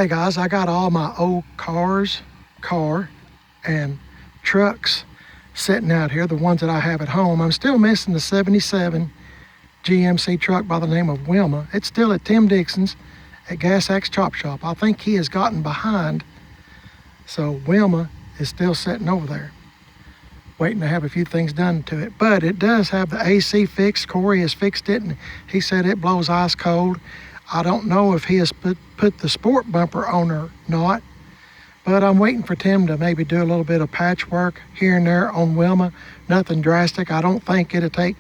Hey guys, I got all my old car and trucks sitting out here, the ones that I have at home. I'm still missing the 77 GMC truck by the name of Wilma. It's still at Tim Dixon's at Gas Axe Chop Shop. I think he has gotten behind, so Wilma is still sitting over there waiting to have a few things done to it. But it does have the AC fixed. Corey has fixed it and he said it blows ice cold. I don't know if he has put the sport bumper on or not, but I'm waiting for Tim to maybe do a little bit of patchwork here and there on Wilma. Nothing drastic. I don't think it'll take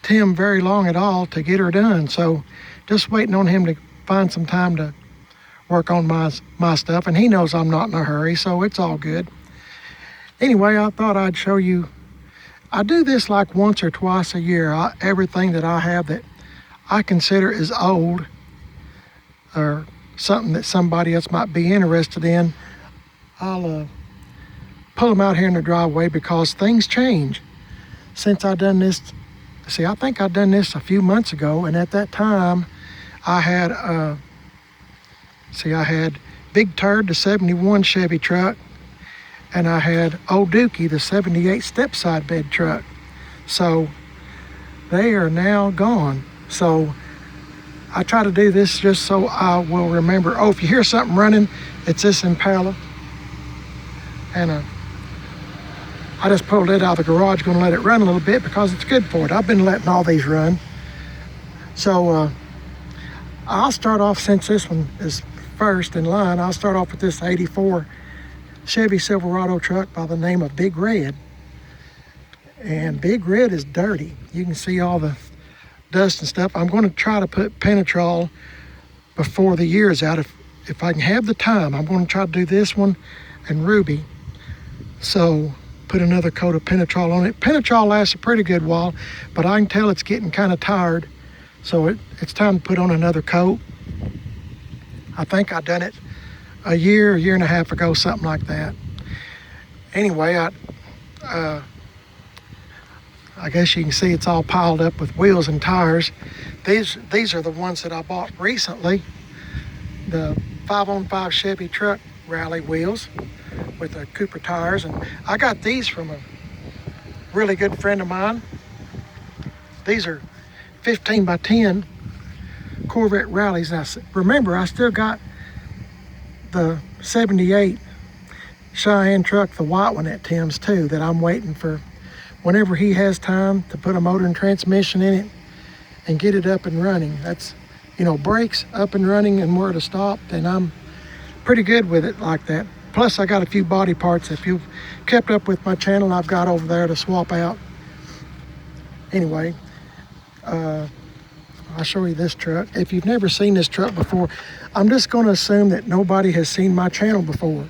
Tim very long at all to get her done. So just waiting on him to find some time to work on my stuff. And he knows I'm not in a hurry, so it's all good. Anyway, I thought I'd show you. I do this like once or twice a year. Everything that I have that I consider is old or something that somebody else might be interested in, I'll pull them out here in the driveway because things change. Since I've done this, see, I think I've done this a few months ago, and at that time I had I had Big Turd, the 71 Chevy truck, and I had Old Dookie, the 78 step side bed truck. So they are now gone. So I try to do this just so I will remember. Oh, if you hear something running, it's this Impala. And I just pulled it out of the garage, going to let it run a little bit because it's good for it. I've been letting all these run. So I'll start off, since this one is first in line, I'll start off with this 84 Chevy Silverado truck by the name of Big Red. And Big Red is dirty. You can see all the dust and stuff. I'm going to try to put Penetrol before the year is out. If I can have the time, I'm going to try to do this one and Ruby. So put another coat of Penetrol on it. Penetrol lasts a pretty good while, but I can tell it's getting kind of tired. So it's time to put on another coat. I think I done it a year and a half ago, something like that. Anyway, I guess you can see it's all piled up with wheels and tires. These are the ones that I bought recently. The 5-on-5 Chevy truck rally wheels with the Cooper tires. And I got these from a really good friend of mine. These are 15 by 10 Corvette rallies. Now remember, I still got the 78 Cheyenne truck, the white one at Tim's too, that I'm waiting for whenever he has time to put a motor and transmission in it and get it up and running. That's, brakes up and running and where to stop, and I'm pretty good with it like that. Plus I got a few body parts. If you've kept up with my channel, I've got over there to swap out. Anyway, I'll show you this truck. If you've never seen this truck before, I'm just going to assume that nobody has seen my channel before.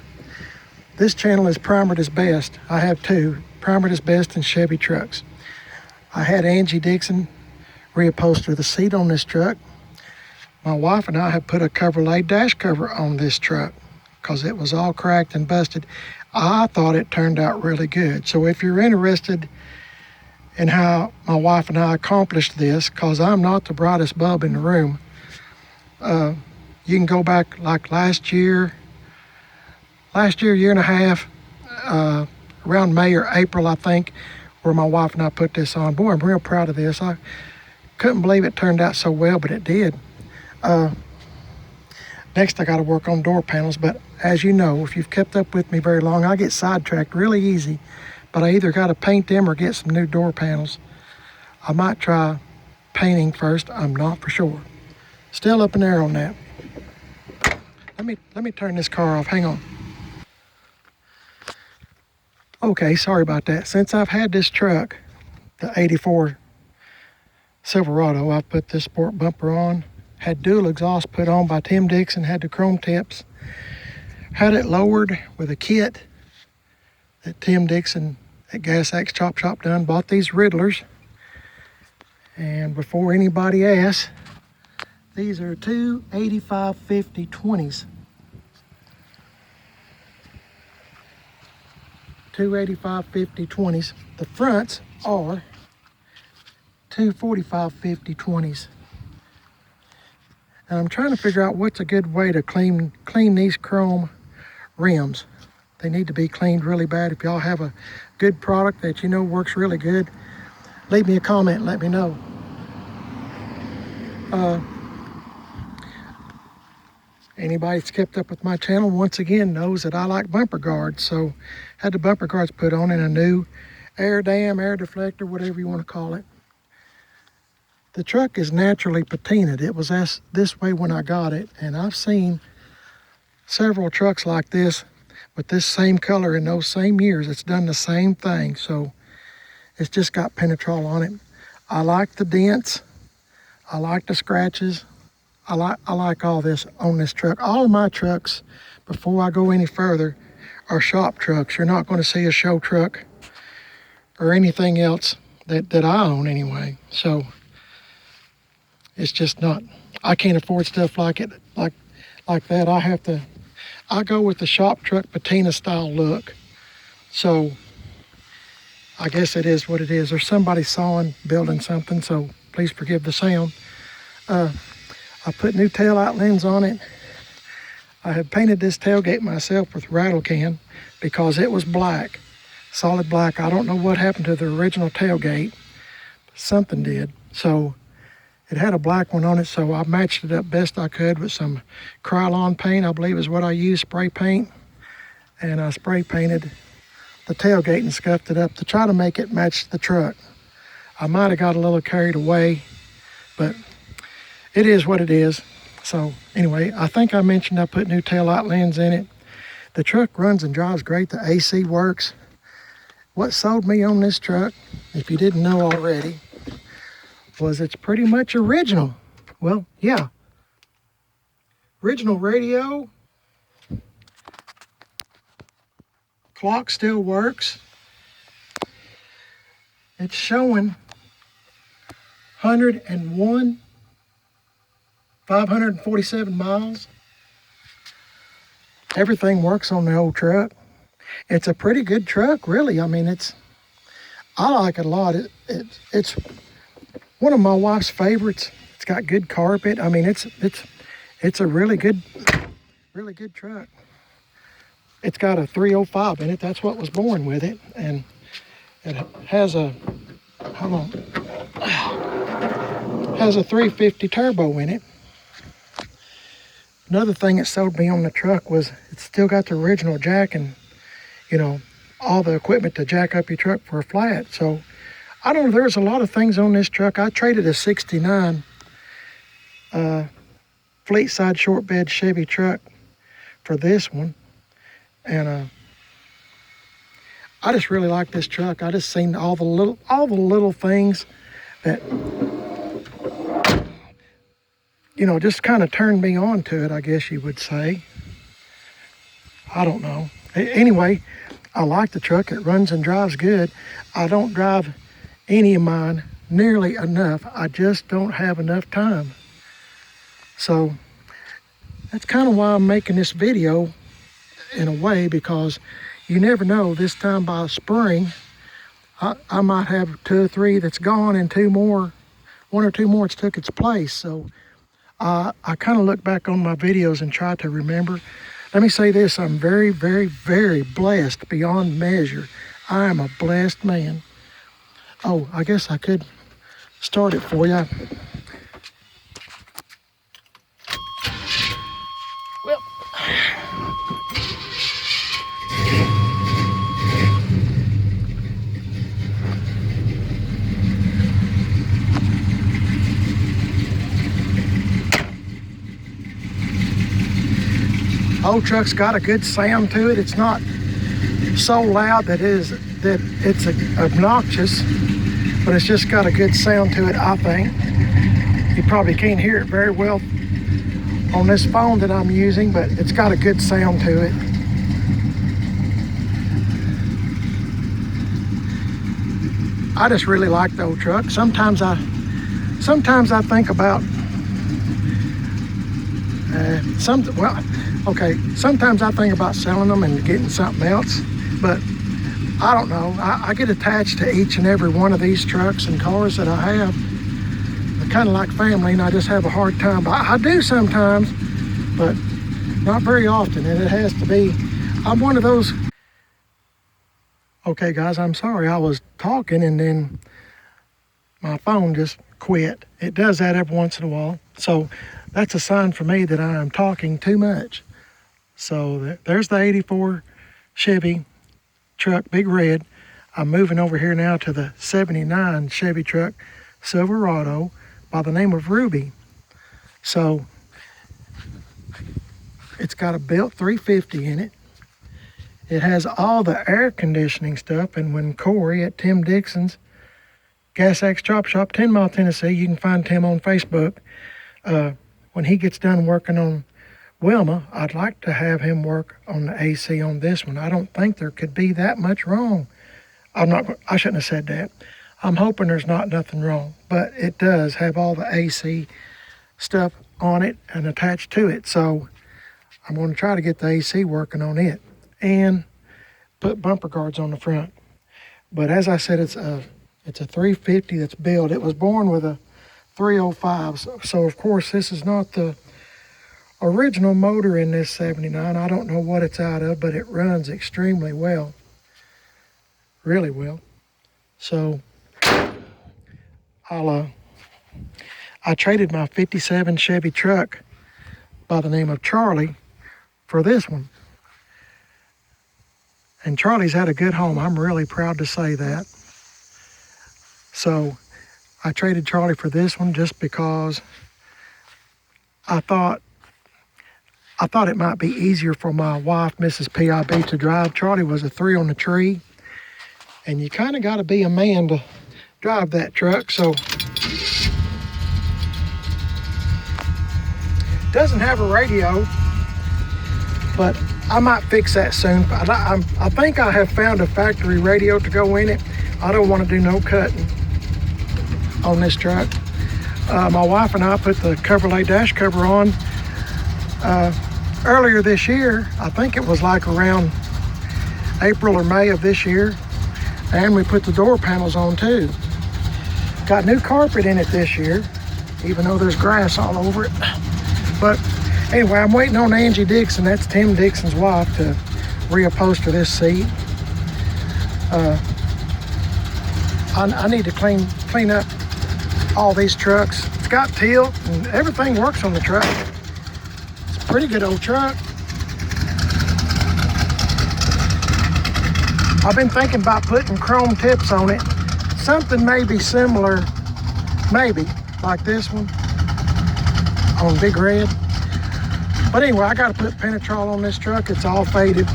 This channel is Primered as Best. I have two, Primered as Best and Chevy trucks. I had Angie Dixon reupholster the seat on this truck. My wife and I have put a Coverlay dash cover on this truck because it was all cracked and busted. I thought it turned out really good. So if you're interested in how my wife and I accomplished this, because I'm not the brightest bulb in the room, you can go back like last year, year and a half, around May or April, I think, where my wife and I put this on. Boy, I'm real proud of this. I couldn't believe it turned out so well, but it did. Next, I got to work on door panels, but as you know, if you've kept up with me very long, I get sidetracked really easy, but I either got to paint them or get some new door panels. I might try painting first. I'm not for sure. Still up in the air on that. Let me turn this car off. Hang on. Okay, sorry about that. Since I've had this truck, the 84 Silverado, I put this sport bumper on, had dual exhaust put on by Tim Dixon, had the chrome tips, had it lowered with a kit that Tim Dixon at Gas Axe Chop Shop done. Bought these Riddlers, and before anybody asks, these are two 85/50 20s. Two 85/50 20s. The fronts are two 45/50 20s. And I'm trying to figure out what's a good way to clean these chrome rims. They need to be cleaned really bad. If y'all have a good product that you know works really good, leave me a comment and let me know. Anybody that's kept up with my channel once again knows that I like bumper guards, so had the bumper guards put on in a new air dam, air deflector, whatever you want to call it. The truck is naturally patinaed. It was this way when I got it, and I've seen several trucks like this with this same color in those same years. It's done the same thing, so it's just got penetrol on it. I like the dents. I like the scratches. I like all this on this truck. All of my trucks, before I go any further, are shop trucks. You're not going to see a show truck or anything else that I own anyway. So it's just not, I can't afford stuff like it, like that. I go with the shop truck patina style look. So I guess it is what it is. There's somebody sawing, building something, so please forgive the sound. I put new taillight lens on it. I had painted this tailgate myself with rattle can because it was black, solid black. I don't know what happened to the original tailgate. Something did. So it had a black one on it, so I matched it up best I could with some Krylon paint, I believe is what I used, spray paint. And I spray painted the tailgate and scuffed it up to try to make it match the truck. I might have got a little carried away, but it is what it is. So anyway, I think I mentioned I put new taillight lens in it. The truck runs and drives great. The AC works. What sold me on this truck, if you didn't know already, was it's pretty much original. Well, yeah. Original radio. Clock still works. It's showing 101, 547 miles. Everything works on the old truck. It's a pretty good truck, really. I mean, I like it a lot. It's one of my wife's favorites. It's got good carpet. I mean, it's a really good truck. It's got a 305 in it. That's what was born with it. And it has a, hold on, has a 350 turbo in it. Another thing that sold me on the truck was it's still got the original jack and, you know, all the equipment to jack up your truck for a flat. So I don't know, there's a lot of things on this truck. I traded a 69 fleet side short bed Chevy truck for this one. And I just really like this truck. I just seen all the little things that, you know, just kind of turned me on to it, I guess you would say. I don't know. Anyway, I like the truck. It runs and drives good. I don't drive any of mine nearly enough. I just don't have enough time. So that's kind of why I'm making this video in a way, because you never know, this time by spring, I might have 2 or 3 that's gone and 1 or 2 more that's took its place. So I kind of look back on my videos and try to remember. Let me say this, I'm very, very, very blessed beyond measure. I am a blessed man. Oh, I guess I could start it for you. Well, old truck's got a good sound to it. It's not so loud that it's obnoxious, but it's just got a good sound to it, I think. You probably can't hear it very well on this phone that I'm using, but it's got a good sound to it. I just really like the old truck. Sometimes I think about sometimes I think about selling them and getting something else, but I don't know. I get attached to each and every one of these trucks and cars that I have. kind of like family, and I just have a hard time. But I do sometimes, but not very often, and it has to be. I'm one of those. Okay, guys, I'm sorry. I was talking, and then my phone just quit. It does that every once in a while. So that's a sign for me that I am talking too much. So there's the 84 Chevy truck, big red. I'm moving over here now to the 79 Chevy truck, Silverado, by the name of Ruby. So it's got a built 350 in it. It has all the air conditioning stuff, and when Corey at Tim Dixon's Gas X Chop Shop, 10 Mile, Tennessee, you can find Tim on Facebook. When he gets done working on Wilma, I'd like to have him work on the AC on this one. I don't think there could be that much wrong. I shouldn't have said that. I'm hoping there's not nothing wrong, but it does have all the AC stuff on it and attached to it. So I'm going to try to get the AC working on it and put bumper guards on the front. But as I said, it's a 350 that's built. It was born with a 305. So of course, this is not the original motor in this 79. I don't know what it's out of, but it runs extremely well. Really well. So I traded my 57 Chevy truck by the name of Charlie for this one. And Charlie's had a good home. I'm really proud to say that. So I traded Charlie for this one just because I thought it might be easier for my wife, Mrs. PIB, to drive. Charlie was a 3 on the tree, and you kind of got to be a man to drive that truck. So doesn't have a radio, but I might fix that soon. I think I have found a factory radio to go in it. I don't want to do no cutting on this truck. My wife and I put the Chevrolet dash cover on earlier this year. I think it was like around April or May of this year. And we put the door panels on too. Got new carpet in it this year, even though there's grass all over it. But anyway, I'm waiting on Angie Dixon, that's Tim Dixon's wife, to reupholster this seat. I need to clean up all these trucks. It's got tilt and everything works on the truck. It's a pretty good old truck. I've been thinking about putting chrome tips on it. Something maybe similar, maybe, like this one on Big Red. But anyway, I got to put Penetrol on this truck. It's all faded.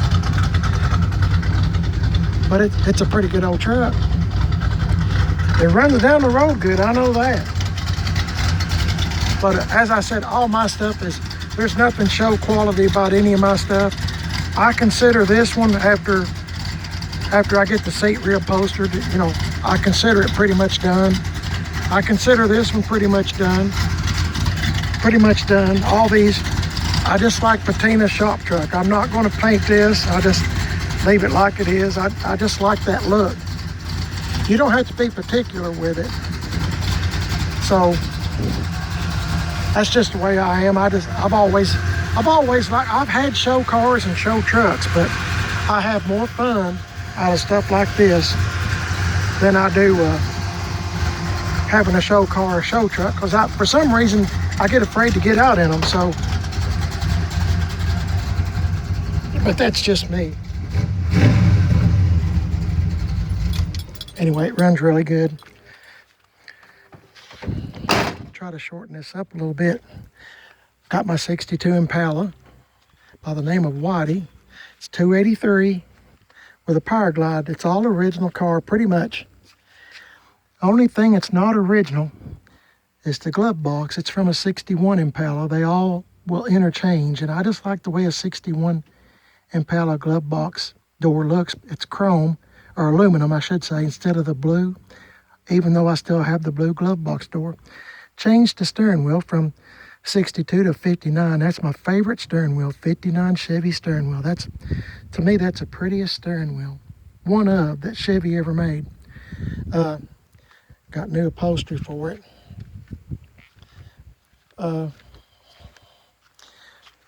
But it's a pretty good old truck. It runs down the road good, I know that. But as I said, all my stuff there's nothing show quality about any of my stuff. I consider this one, after I get the seat reupholstered, you know, I consider it pretty much done. I consider this one pretty much done. Pretty much done. All these, I just like patina shop truck. I'm not going to paint this. I just leave it like it is. I just like that look. You don't have to be particular with it. So that's just the way I am. I've always I've had show cars and show trucks, but I have more fun out of stuff like this than I do having a show car or show truck, because for some reason I get afraid to get out in them. So, but that's just me. Anyway, it runs really good. Try to shorten this up a little bit. Got my 62 Impala by the name of Whitey. It's 283 with a power glide. It's all original car, pretty much. Only thing that's not original is the glove box. It's from a 61 Impala. They all will interchange, and I just like the way a 61 Impala glove box door looks. It's chrome, or aluminum, I should say, instead of the blue, even though I still have the blue glove box door. Changed the steering wheel from 62 to 59. That's my favorite steering wheel, 59 Chevy steering wheel. To me, that's the prettiest steering wheel. One of that Chevy ever made. Got new upholstery for it. Uh,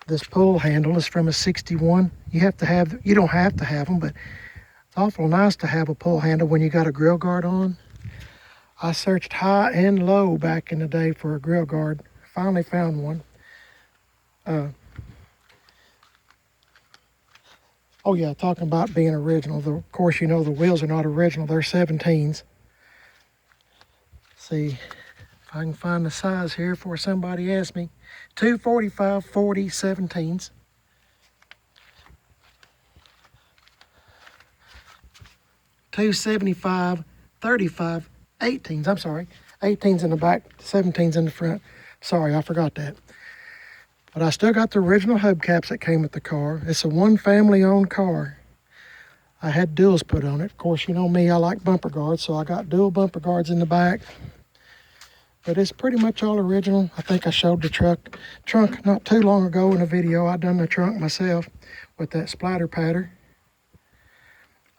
this pull handle is from a 61. You don't have to have them, but it's awful nice to have a pull handle when you got a grill guard on. I searched high and low back in the day for a grill guard. Finally found one. Oh yeah, talking about being original. Of course, you know the wheels are not original. They're 17s. See if I can find the size here before somebody asks me. 245 40 17s. $275 35 18s. I'm sorry, 18s in the back, 17s in the front. Sorry, I forgot that. But I still got the original hubcaps that came with the car. It's a one family owned car. I had duals put on it. Of course, you know me, I like bumper guards, so I got dual bumper guards in the back. But it's pretty much all original. I think I showed the trunk not too long ago in a video. I done the trunk myself with that splatter pattern.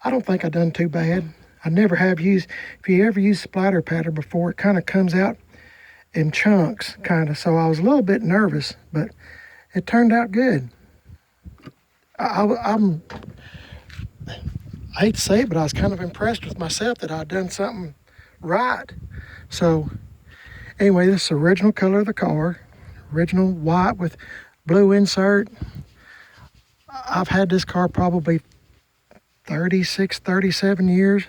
I don't think I done too bad. I never have used, if you ever used splatter pattern before, it kind of comes out in chunks, kind of. So I was a little bit nervous, but it turned out good. I hate to say it, but I was kind of impressed with myself that I'd done something right. So anyway, this is the original color of the car, original white with blue insert. I've had this car probably 36, 37 years,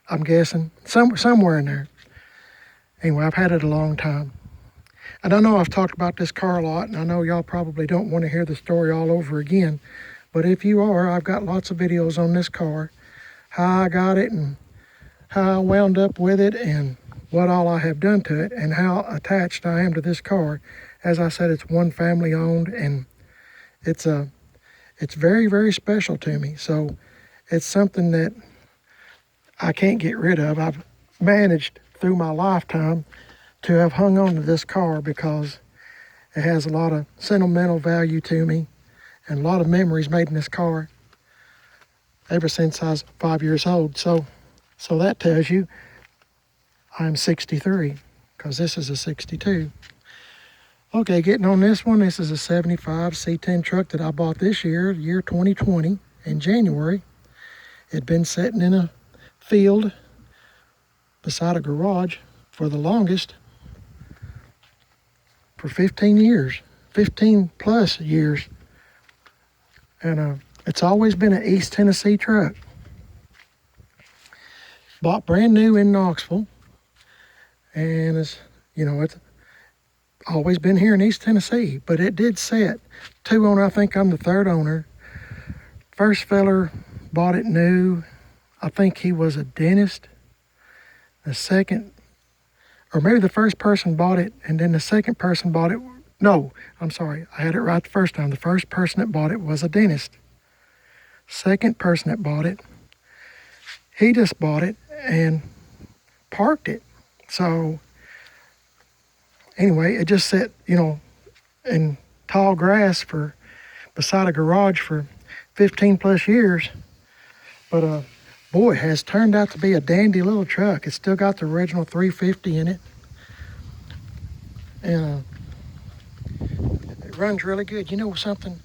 I'm guessing, somewhere in there. Anyway, I've had it a long time. And I know I've talked about this car a lot, and I know y'all probably don't want to hear the story all over again. But if you are, I've got lots of videos on this car, how I got it and how I wound up with it and what all I have done to it and how attached I am to this car. As I said, it's one family owned, and it's very, very special to me. So it's something that I can't get rid of. I've managed through my lifetime to have hung on to this car because it has a lot of sentimental value to me and a lot of memories made in this car ever since I was 5 years old. So that tells you I'm 63 because this is a 62. Okay, getting on this one, this is a 75 C10 truck that I bought this year 2020 in January. It'd been sitting in a field beside a garage for the longest, for 15 years, 15 plus years. And it's always been an East Tennessee truck. Bought brand new in Knoxville. And it's always been here in East Tennessee, but it did sit. Two owner, I think I'm the third owner. First feller bought it new. I think he was a dentist. The second, or maybe the first person bought it and then the second person bought it. No, I'm sorry, I had it right the first time. The first person that bought it was a dentist. Second person that bought it, he just bought it and parked it. So anyway, it just sat, in tall grass beside a garage for 15 plus years. But boy, it has turned out to be a dandy little truck. It's still got the original 350 in it. And it runs really good. You know something?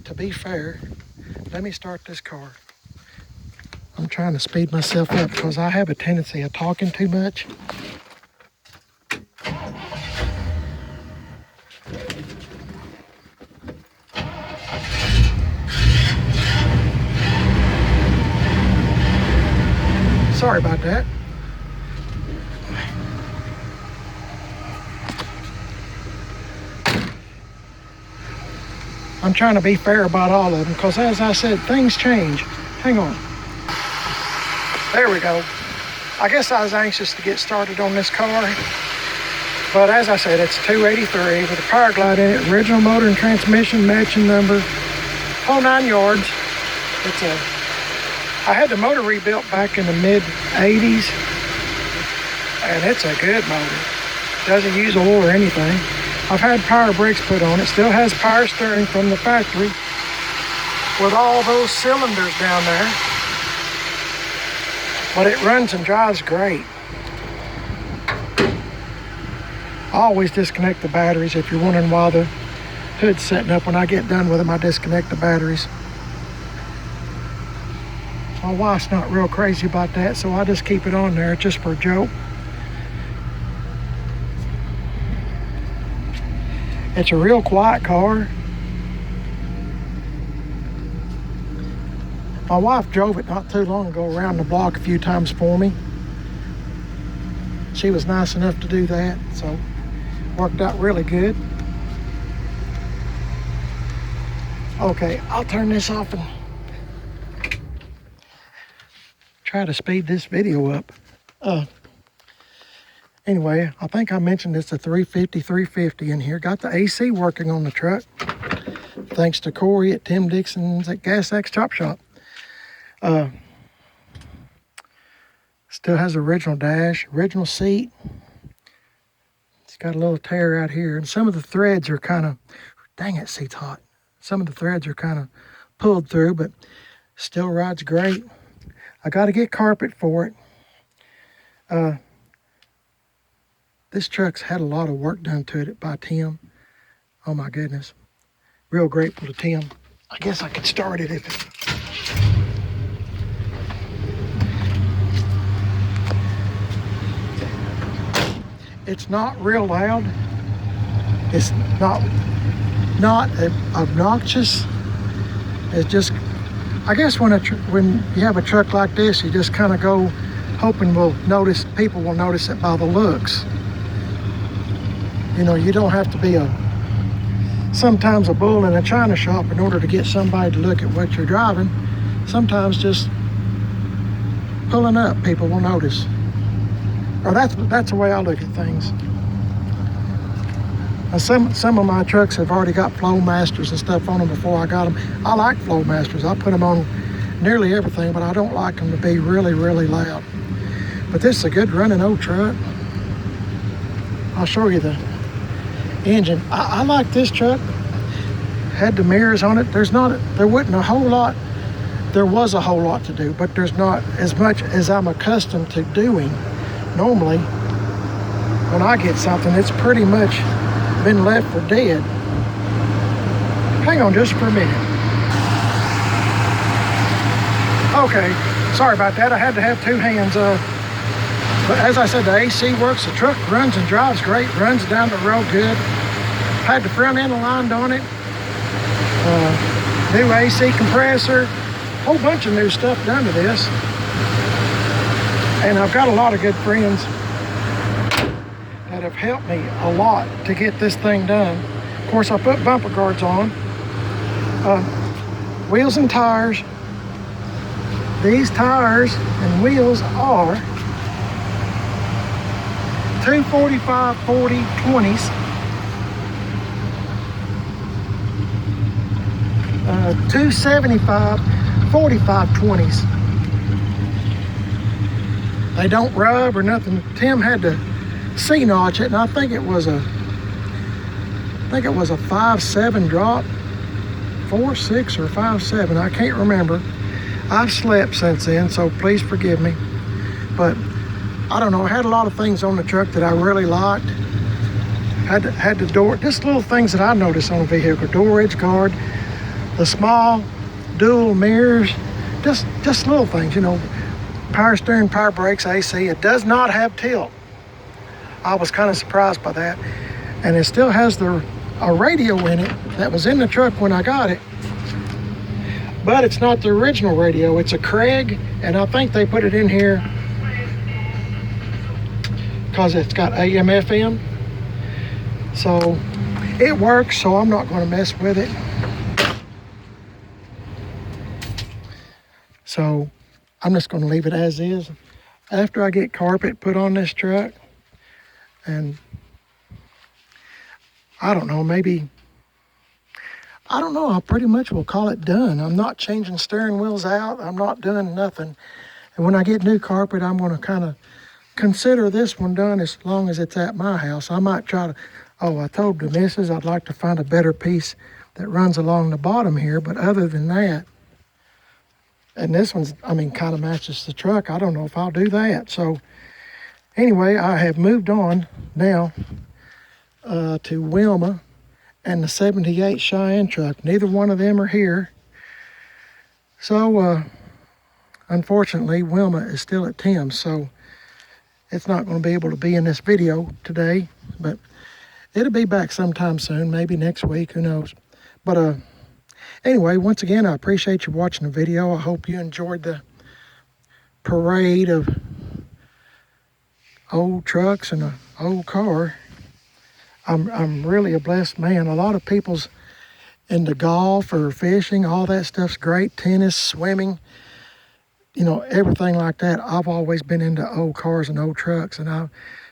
To be fair, let me start this car. I'm trying to speed myself up because I have a tendency of talking too much. Sorry about that. I'm trying to be fair about all of them because, as I said, things change. Hang on. There we go. I guess I was anxious to get started on this car. But as I said, it's 283 with a power glide in it, original motor and transmission, matching number, whole 9 yards. I had the motor rebuilt back in the mid-80s, and it's a good motor. Doesn't use oil or anything. I've had power brakes put on it. Still has power steering from the factory with all those cylinders down there. But it runs and drives great. I always disconnect the batteries. If you're wondering why the hood's setting up, when I get done with them, I disconnect the batteries. My wife's not real crazy about that, so I just keep it on there just for a joke. It's a real quiet car. My wife drove it not too long ago around the block a few times for me. She was nice enough to do that, so worked out really good. Okay, I'll turn this off and try to speed this video up. Anyway, I think I mentioned it's a 350 in here. Got the AC working on the truck, thanks to Corey at Tim Dixon's at Gas X Chop Shop. Still has original dash, original seat. It's got a little tear out here, and some of the threads are kind of, dang it, seat's hot. Some of the threads are kind of pulled through, but still rides great. I got to get carpet for it. This truck's had a lot of work done to it by Tim. Oh my goodness. Real grateful to Tim. I guess I could start it if it... It's not real loud. It's not obnoxious. It's just, I guess when you have a truck like this, you just kind of go hoping people will notice it by the looks. You know, you don't have to be sometimes a bull in a china shop in order to get somebody to look at what you're driving. Sometimes just pulling up, people will notice. Or that's the way I look at things. Now some of my trucks have already got flow masters and stuff on them before I got them. I like flow masters. I put them on nearly everything, but I don't like them to be really, really loud. But this is a good running old truck. I'll show you the engine. I like this truck. Had the mirrors on it. There wasn't a whole lot. There was a whole lot to do, but there's not as much as I'm accustomed to doing. Normally, when I get something, it's pretty much been left for dead. Hang on just for a minute. Okay, sorry about that. I had to have two hands. But as I said, the AC works. The truck runs and drives great. Runs down the road good. Had the front end aligned on it. New AC compressor. Whole bunch of new stuff done to this. And I've got a lot of good friends that have helped me a lot to get this thing done. Of course, I put bumper guards on. Wheels and tires. These tires and wheels are 245 40 20s. 275 45 20s. They don't rub or nothing. Tim had to C-notch it, and I think it was a 5.7 drop, 4.6 or 5.7. I can't remember. I've slept since then, so please forgive me. But I don't know. I had a lot of things on the truck that I really liked. Had the door, just little things that I noticed on the vehicle. Door edge guard, the small dual mirrors, just little things, you know. Power steering, power brakes, AC. It does not have tilt. I was kind of surprised by that. And it still has a radio in it that was in the truck when I got it. But it's not the original radio. It's a Craig, and I think they put it in here because it's got AM, FM. So it works, so I'm not going to mess with it. So I'm just going to leave it as is. After I get carpet put on this truck, and I don't know, I pretty much will call it done. I'm not changing steering wheels out. I'm not doing nothing. And when I get new carpet, I'm going to kind of consider this one done as long as it's at my house. I might try to, I told the missus I'd like to find a better piece that runs along the bottom here, but other than that, and this one's, kind of matches the truck. I don't know if I'll do that. So anyway, I have moved on now to Wilma and the 78 Cheyenne truck. Neither one of them are here. So, unfortunately, Wilma is still at Tim's, so it's not going to be able to be in this video today, but it'll be back sometime soon, maybe next week, who knows. But anyway, once again, I appreciate you watching the video. I hope you enjoyed the parade of old trucks and an old car. I'm really a blessed man. A lot of people's into golf or fishing, all that stuff's great. Tennis, swimming, you know, everything like that. I've always been into old cars and old trucks, and I,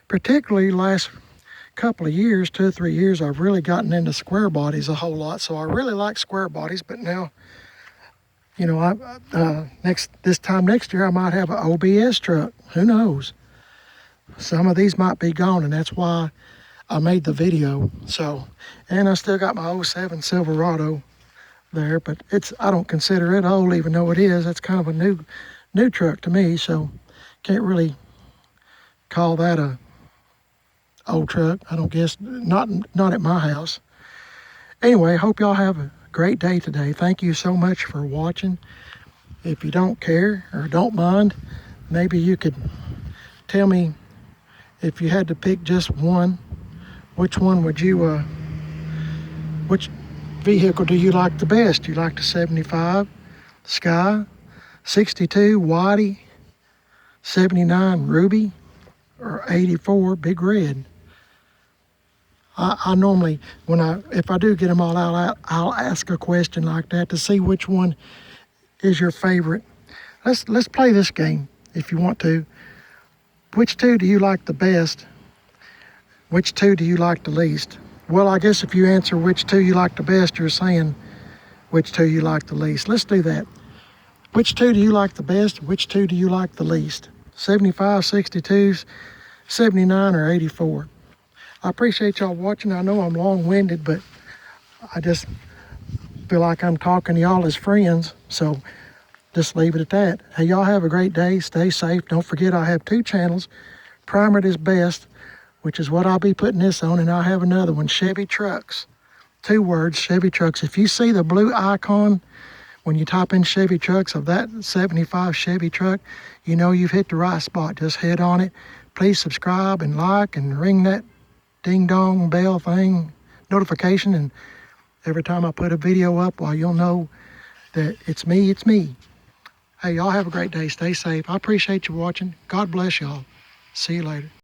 particularly last couple of years, 2 or 3 years, I've really gotten into square bodies a whole lot. So I really like square bodies, but now, you know, this time next year I might have an OBS truck. Who knows? Some of these might be gone, and that's why I made the video. So, and I still got my 07 Silverado there, but I don't consider it old, even though it is. It's kind of a new truck to me, so can't really call that a old truck. I don't guess, not at my house. Anyway, hope y'all have a great day today. Thank you so much for watching. If you don't care or don't mind, maybe you could tell me, if you had to pick just one, which one would you, which vehicle do you like the best? Do you like the 75 Sky, 62 Whitey, 79 Ruby, or 84 Big Red? I normally, if I do get them all out, I'll ask a question like that to see which one is your favorite. Let's play this game if you want to. Which two do you like the best? Which two do you like the least? Well, I guess if you answer which two you like the best, you're saying which two you like the least. Let's do that. Which two do you like the best? Which two do you like the least? 75, 62s, 79, or 84? I appreciate y'all watching. I know I'm long-winded, but I just feel like I'm talking to y'all as friends. So just leave it at that. Hey, y'all have a great day. Stay safe. Don't forget I have 2 channels. Primered is Best, which is what I'll be putting this on, and I'll have another one, Chevy Trucks. 2 words, Chevy Trucks. If you see the blue icon when you type in Chevy Trucks of that 75 Chevy truck, you know you've hit the right spot. Just head on it. Please subscribe and like and ring that ding-dong bell thing, notification, and every time I put a video up, well, you'll know that it's me, it's me. Hey, y'all have a great day. Stay safe. I appreciate you watching. God bless y'all. See you later.